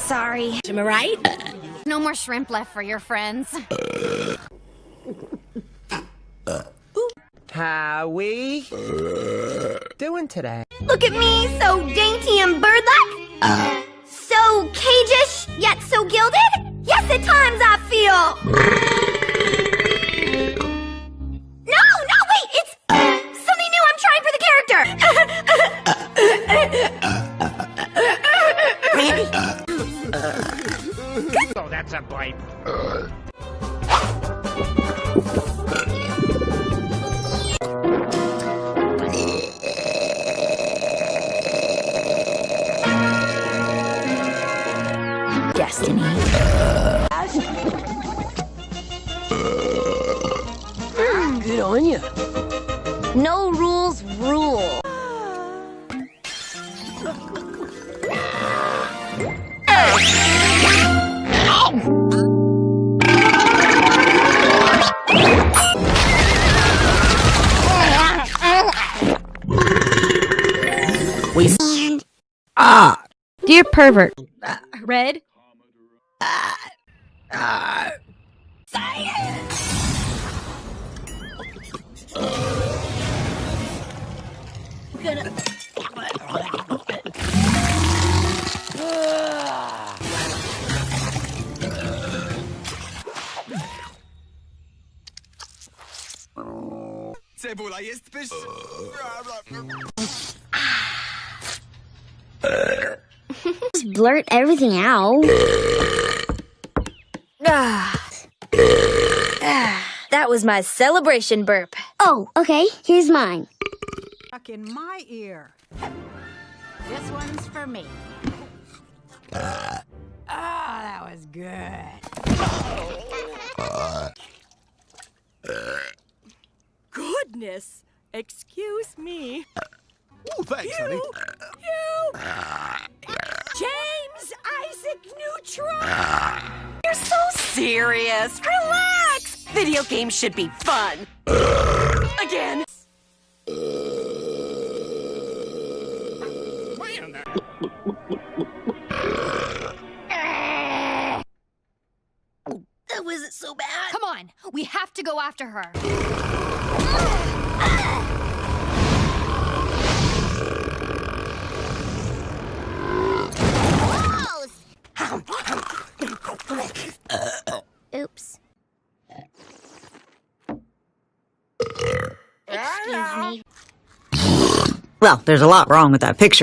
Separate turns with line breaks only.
Sorry.
Am I right?
No more shrimp left for your friends.
How we doing today?
Look at me, so dainty and bird-like. So cage-ish, yet so gilded. Yes, at times I feel... No, wait, it's something new. I'm trying for the character.
Oh, that's a bite.
Destiny.
Good on you.
No rules rule. Dear pervert. Red?
Cebula jest pyszna.
Just blurt everything out.
That was my celebration burp.
Oh, okay. Here's mine.
Stuck in my ear. This one's for me. That was good.
Goodness. Excuse me.
Oh, thanks, honey.
James Isaac Neutron! You're so serious. Relax. Video games should be fun. Again.
That wasn't so bad. Come on, we have to go after her. Oops. Excuse me.
Well, there's a lot wrong with that picture.